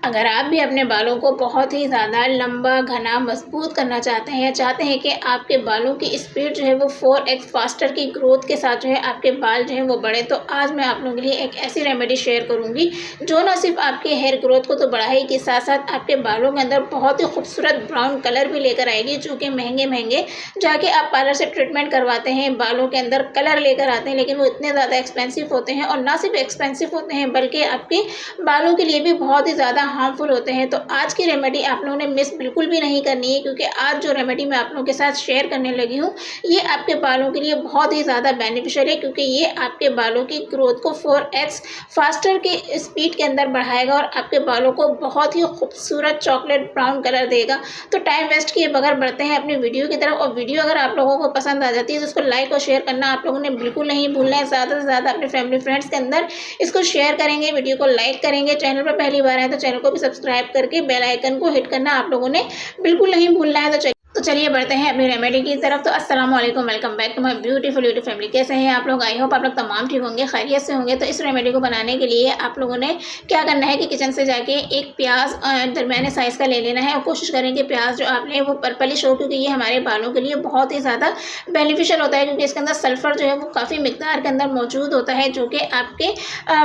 अगर आप भी अपने बालों को बहुत ही ज़्यादा लंबा, घना, मजबूत करना चाहते हैं या चाहते हैं कि आपके बालों की स्पीड जो है वो 4x फास्टर की ग्रोथ के साथ जो है आपके बाल जो है वो बढ़े, तो आज मैं आप लोगों के लिए एक ऐसी रेमेडी शेयर करूंगी जो ना सिर्फ आपके हेयर ग्रोथ को तो बढ़ाएगी, साथ साथ आपके बालों के अंदर बहुत ही खूबसूरत ब्राउन कलर भी लेकर आएगी, जो कि महंगे महंगे जाके आप पार्लर से ट्रीटमेंट करवाते हैं, बालों के अंदर कलर लेकर आते हैं, लेकिन वो इतने ज़्यादा एक्सपेंसिव होते हैं। और ना सिर्फ एक्सपेंसिव होते हैं बल्कि आपके बालों के लिए भी बहुत ही ज़्यादा हार्मफुल होते हैं। तो आज की रेमेडी आप लोगों ने मिस बिल्कुल भी नहीं करनी है, क्योंकि आज जो रेमेडी मैं आप लोगों के साथ शेयर करने लगी हूँ ये आपके बालों के लिए बहुत ही ज़्यादा बेनिफिशियल है, क्योंकि ये आपके बालों की ग्रोथ को 4x फास्टर के स्पीड के अंदर बढ़ाएगा और आपके बालों को बहुत ही खूबसूरत चॉकलेट ब्राउन कलर देगा। तो टाइम वेस्ट किए बगैर बढ़ते हैं अपनी वीडियो की तरफ। और वीडियो अगर आप लोगों को पसंद आ जाती है तो उसको लाइक और शेयर करना आप लोगों ने बिल्कुल नहीं भूलना है। ज़्यादा से ज़्यादा अपने फैमिली फ्रेंड्स के अंदर इसको शेयर करेंगे, वीडियो को लाइक करेंगे। चैनल पर पहली बार आए तो चैनल को भी सब्सक्राइब करके बेल आइकन को हिट करना आप लोगों ने बिल्कुल नहीं भूलना है। तो चलिए बढ़ते हैं अपनी रेमेडी की तरफ। तो अस्सलाम वालेकुम, welcome back to my beautiful YouTube family. कैसे हैं आप लोग? आई होप आप लोग तमाम ठीक होंगे, खैरियत से होंगे। तो इस रेमेडी को बनाने के लिए आप लोगों ने क्या करना है कि किचन से जाके एक प्याज दरमियाने साइज़ का ले लेना है और कोशिश करें कि प्याज जो आप लें वो पर्पलिश हो, क्योंकि ये हमारे बालों के लिए बहुत ही ज़्यादा बेनिफिशियल होता है, क्योंकि इसके अंदर सल्फ़र जो है वो काफ़ी मिकदार के अंदर मौजूद होता है, जो कि आपके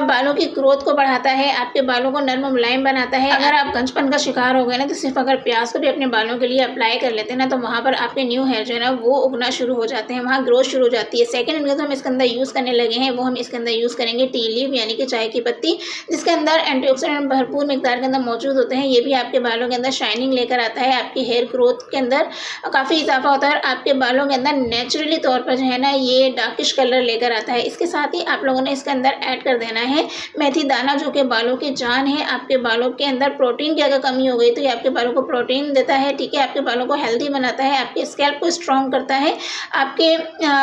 बालों की ग्रोथ को बढ़ाता है, आपके बालों को नर्म मुलायम बनाता है। अगर आप गंजपन का शिकार हो गए ना, तो सिर्फ अगर प्याज को भी अपने बालों के लिए अप्लाई कर लेते हैं ना, तो वहाँ पर आपके न्यू हेयर जो है ना वो उगना शुरू हो जाते हैं, वहाँ ग्रोथ शुरू हो जाती है। सेकंड इनग्रेडिएंट हम इसके अंदर यूज़ करने लगे हैं वो हम इसके अंदर यूज़ करेंगे टी लीव, यानी कि चाय की पत्ती, जिसके अंदर एंटीऑक्सीडेंट भरपूर मिकदार के अंदर मौजूद होते हैं। ये भी आपके बालों के अंदर शाइनिंग लेकर आता है, आपकी हेयर ग्रोथ के अंदर काफ़ी इजाफा होता है और आपके बालों के अंदर नेचुरली तौर पर जो है ना ये डार्किश कलर लेकर आता है। इसके साथ ही आप लोगों ने इसके अंदर ऐड कर देना है मेथी दाना, जो कि बालों की जान है। आपके बालों के अंदर प्रोटीन की अगर कमी हो गई तो ये आपके बालों को प्रोटीन देता है, ठीक है, आपके बालों को हेल्दी बनाता है, आपके स्कैल्प को स्ट्रॉन्ग करता है, आपके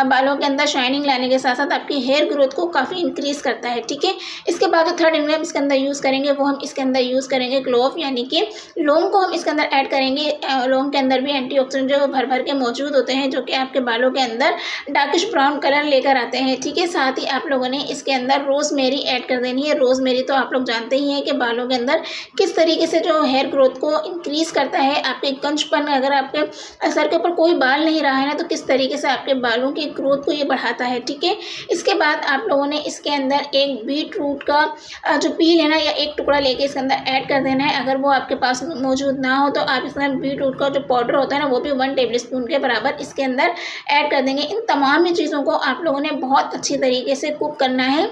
बालों के अंदर शाइनिंग लाने के साथ साथ आपकी हेयर ग्रोथ को काफ़ी इंक्रीज करता है, ठीक है। इसके बाद जो थर्ड इंग्रेडिएंट इसके अंदर यूज़ करेंगे वो हम इसके अंदर यूज़ करेंगे क्लोव, यानी कि लौंग को हम इसके अंदर ऐड करेंगे। लौंग के अंदर भी एंटीऑक्सीडेंट जो भर भर के मौजूद होते हैं, जो कि आपके बालों के अंदर डार्किश ब्राउन कलर लेकर आते हैं, ठीक है। साथ ही आप लोगों ने इसके अंदर रोज़मेरी ऐड कर देनी है। रोज़मेरी तो आप लोग जानते ही हैं कि बालों के अंदर किस तरीके से जो हेयर ग्रोथ को इंक्रीज करता है। आपके गंजपन, अगर आपके सर के ऊपर कोई बाल नहीं रहा है ना, तो किस तरीके से आपके बालों की ग्रोथ को ये बढ़ाता है, ठीक है। इसके बाद आप लोगों ने इसके अंदर एक बीट रूट का जो पील है ना, या एक टुकड़ा लेके इसके अंदर ऐड कर देना है। अगर वो आपके पास मौजूद ना हो तो आप इसके अंदर बीट रूट का जो पाउडर होता है ना वो भी 1 टेबल स्पून के बराबर इसके अंदर ऐड कर देंगे। इन तमाम ही चीज़ों को आप लोगों ने बहुत अच्छी तरीके से कुक करना है।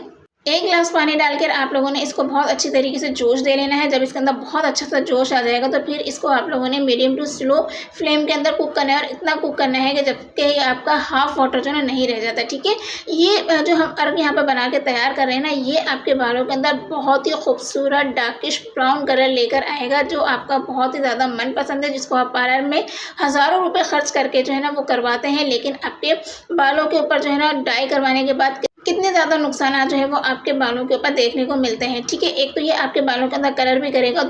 1 गिलास पानी डालकर आप लोगों ने इसको बहुत अच्छी तरीके से जोश दे लेना है। जब इसके अंदर बहुत अच्छा सा जोश आ जाएगा तो फिर इसको आप लोगों ने मीडियम टू स्लो फ्लेम के अंदर कुक करना है, और इतना कुक करना है कि जबकि आपका हाफ वाटर जो है नहीं रह जाता, ठीक है। ये जो हम अर्क यहाँ पर बना के तैयार कर रहे हैं ना, ये आपके बालों के अंदर बहुत ही खूबसूरत डार्किश ब्राउन कलर लेकर आएगा, जो आपका बहुत ही ज़्यादा मनपसंद है, जिसको आप पार्लर में हज़ारों रुपये खर्च करके जो है ना वो करवाते हैं, लेकिन आपके बालों के ऊपर जो है ना डाई करवाने के बाद कितने ज़्यादा नुकसान जो है वो आपके बालों के ऊपर देखने को मिलते हैं, ठीक है। एक तो ये आपके बालों के अंदर कलर भी करेगा,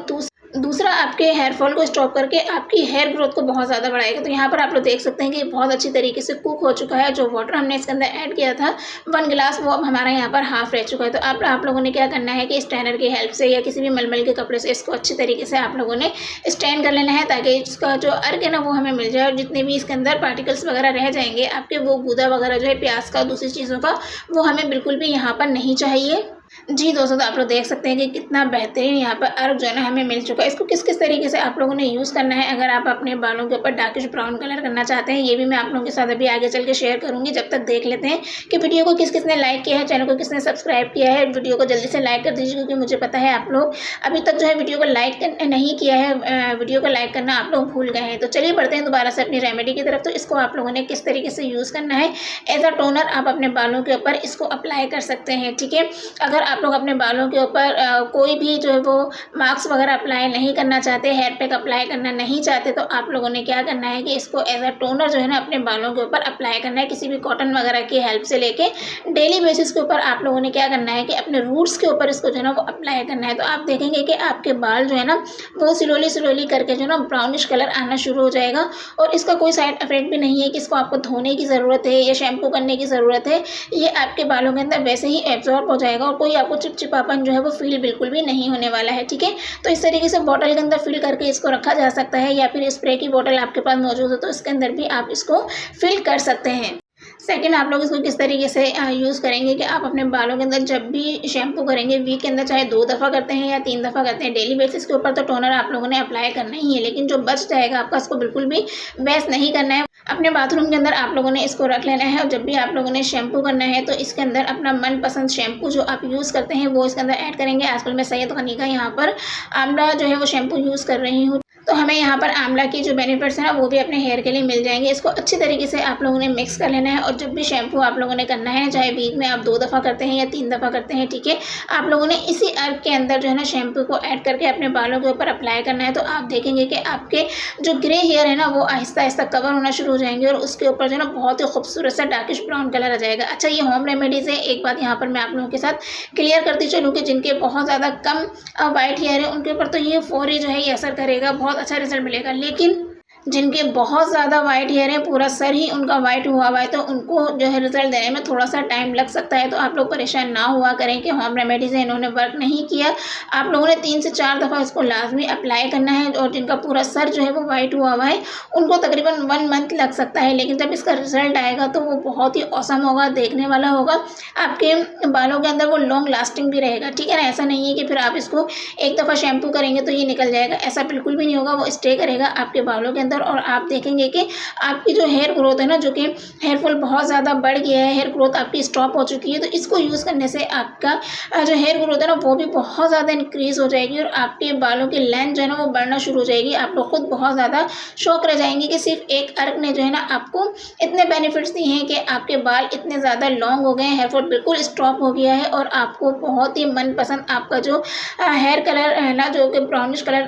दूसरा आपके हेयर फॉल को स्टॉप करके आपकी हेयर ग्रोथ को बहुत ज़्यादा बढ़ाएगा। तो यहाँ पर आप लोग देख सकते हैं कि बहुत अच्छी तरीके से कुक हो चुका है। जो वाटर हमने इसके अंदर ऐड किया था 1 गिलास, वो अब हमारा यहाँ पर हाफ रह चुका है। तो आप लोगों ने क्या करना है कि स्ट्रेनर की हेल्प से या किसी भी मलमल के कपड़े से इसको अच्छी तरीके से आप लोगों ने स्ट्रेन कर लेना है, ताकि इसका जो अर्क है ना वो हमें मिल जाए, और जितने भी इसके अंदर पार्टिकल्स वगैरह रह जाएंगे आपके, वो गूदा वगैरह जो है प्याज का, दूसरी चीज़ों का, वो हमें बिल्कुल भी यहाँ पर नहीं चाहिए। जी दोस्तों, तो आप लोग देख सकते हैं कि कितना बेहतरीन यहाँ पर अर्क जो है ना हमें मिल चुका है। इसको किस किस तरीके से आप लोगों ने यूज़ करना है, अगर आप अपने बालों के ऊपर डार्किश ब्राउन कलर करना चाहते हैं, ये भी मैं आप लोगों के साथ अभी आगे चल के शेयर करूँगी। जब तक देख लेते हैं कि वीडियो को किस किसने लाइक किया है, चैनल को किसने सब्सक्राइब किया है। वीडियो को जल्दी से लाइक कर दीजिए, क्योंकि मुझे पता है आप लोग अभी तक जो है वीडियो को लाइक नहीं किया है, वीडियो को लाइक करना आप लोग भूल गए हैं। तो चलिए बढ़ते हैं दोबारा से अपनी रेमेडी की तरफ। तो इसको आप लोगों ने किस तरीके से यूज़ करना है, एज अ टोनर आप अपने बालों के ऊपर इसको अप्लाई कर सकते हैं, ठीक है। अगर आप लोग अपने बालों के ऊपर कोई भी जो है वो मास्क वगैरह अप्लाई नहीं करना चाहते, हेयर पैक अप्लाई करना नहीं चाहते, तो आप लोगों ने क्या करना है कि इसको एज अ टोनर जो है ना अपने बालों के ऊपर अप्लाई करना है, किसी भी कॉटन वगैरह की हेल्प से लेके डेली बेसिस के ऊपर आप लोगों ने क्या करना है कि अपने रूट्स के ऊपर इसको जो है ना वो अप्लाई करना है। तो आप देखेंगे कि आपके बाल जो है ना वो स्लोली करके जो है ना ब्राउनिश कलर आना शुरू हो जाएगा, और इसका कोई साइड इफेक्ट भी नहीं है कि इसको आपको धोने की ज़रूरत है या शैम्पू करने की ज़रूरत है। ये आपके बालों के अंदर वैसे ही एब्जॉर्ब हो जाएगा और कोई आपको चिपचिपापन जो है वो फील बिल्कुल भी नहीं होने वाला है। ठीक है, तो इस तरीके से बॉटल के अंदर फिल करके इसको रखा जा सकता है, या फिर स्प्रे की बॉटल आपके पास मौजूद हो तो इसके अंदर भी आप इसको फिल कर सकते हैं। सेकंड, आप लोग इसको किस तरीके से यूज़ करेंगे कि आप अपने बालों के अंदर जब भी शैम्पू करेंगे, वीक के अंदर चाहे 2 दफ़ा करते हैं या 3 दफ़ा करते हैं, डेली बेसिस के ऊपर तो टोनर आप लोगों ने अप्लाई करना ही है, लेकिन जो बच जाएगा आपका उसको बिल्कुल भी वेस्ट नहीं करना है। अपने बाथरूम के अंदर आप लोगों ने इसको रख लेना है, और जब भी आप लोगों ने शैम्पू करना है तो इसके अंदर अपना मनपसंद शैम्पू जो आप यूज़ करते हैं वो इसके अंदर ऐड करेंगे। आजकल मैं सैयद हनी का यहाँ पर आंवला जो है वो शैम्पू यूज़ कर रही हूँ, तो हमें यहाँ पर आंवला की जो बेनिफिट्स हैं ना वो भी अपने हेयर के लिए मिल जाएंगे। इसको अच्छी तरीके से आप लोगों ने मिक्स कर लेना है, और जब भी शैम्पू आप लोगों ने करना है, चाहे वीक में आप 2 दफ़ा करते हैं या 3 दफ़ा करते हैं, ठीक है, आप लोगों ने इसी अर्क के अंदर जो है ना शैम्पू को ऐड करके अपने बालों के ऊपर अप्लाई करना है। तो आप देखेंगे कि आपके जो ग्रे हेयर है ना वो आहिस्ता आहिस्ता कवर होना शुरू हो जाएंगे, और उसके ऊपर जो है ना बहुत ही खूबसूरत सा डार्किश ब्राउन कलर आ जाएगा। अच्छा, ये होम रेमेडीज़ है। एक बात यहाँ पर मैं आप लोगों के साथ क्लियर करती चलूँ कि जिनके बहुत ज़्यादा कम वाइट हेयर है उनके ऊपर तो ये फौरी जो है ये असर करेगा, बहुत अच्छा रिजल्ट मिलेगा। लेकिन जिनके बहुत ज़्यादा वाइट हेयर है, पूरा सर ही उनका वाइट हुआ हुआ है, तो उनको जो है रिजल्ट देने में थोड़ा सा टाइम लग सकता है। तो आप लोग परेशान ना हुआ करें कि होम रेमेडीज़ इन्होंने वर्क नहीं किया। आप लोगों ने 3 से 4 दफ़ा इसको लाजमी अप्लाई करना है, और जिनका पूरा सर जो है वो वाइट हुआ हुआ है उनको तकरीबन 1 मंथ लग सकता है, लेकिन जब इसका रिजल्ट आएगा तो वो बहुत ही औसम होगा, देखने वाला होगा। आपके बालों के अंदर वो लॉन्ग लास्टिंग भी रहेगा। ठीक है ना, ऐसा नहीं है कि फिर आप इसको एक दफ़ा शैम्पू करेंगे तो ये निकल जाएगा, ऐसा बिल्कुल भी नहीं होगा। वो स्टे करेगा आपके बालों के अंदर, और आप देखेंगे कि आपकी जो हेयर ग्रोथ है ना, जो कि हेयर फॉल बहुत ज़्यादा बढ़ गया है, हेयर ग्रोथ आपकी स्टॉप हो चुकी है, तो इसको यूज़ करने से आपका जो हेयर ग्रोथ है ना वो भी बहुत ज़्यादा इंक्रीज़ हो जाएगी, और आपके बालों की लेंथ जो है ना वो बढ़ना शुरू हो जाएगी। आप लोग खुद बहुत ज़्यादा शौक रह जाएंगे कि सिर्फ एक अर्क ने जो है ना आपको इतने बेनिफिट्स दिए हैं कि आपके बाल इतने ज़्यादा लॉन्ग हो गए हैं, हेयर फॉल बिल्कुल स्टॉप हो गया है, और आपको बहुत ही मनपसंद आपका जो हेयर कलर है ना, जो कि ब्राउनिश कलर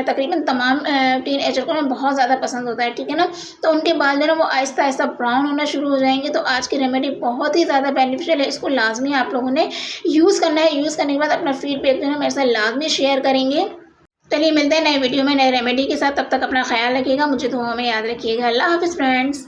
तकरीबन तमाम टीन एजर को बहुत ज़्यादा पसंद होता है। ठीक है ना, तो उनके बाल जो है ना वो आहिस्ता आहिस्ता ब्राउन होना शुरू हो जाएंगे। तो आज की रेमेडी बहुत ही ज़्यादा बेनिफिशियल है, इसको लाजमी आप लोगों ने यूज़ करना है। यूज़ करने के बाद अपना फीडबैक जो है मेरे साथ लाजमी शेयर करेंगे। चलिए मिलते हैं नए वीडियो में नए रेमेडी के साथ, तब तक अपना ख्याल रखिएगा, मुझे दुआ में याद रखिएगा। अल्लाह हाफिज़ फ्रेंड्स।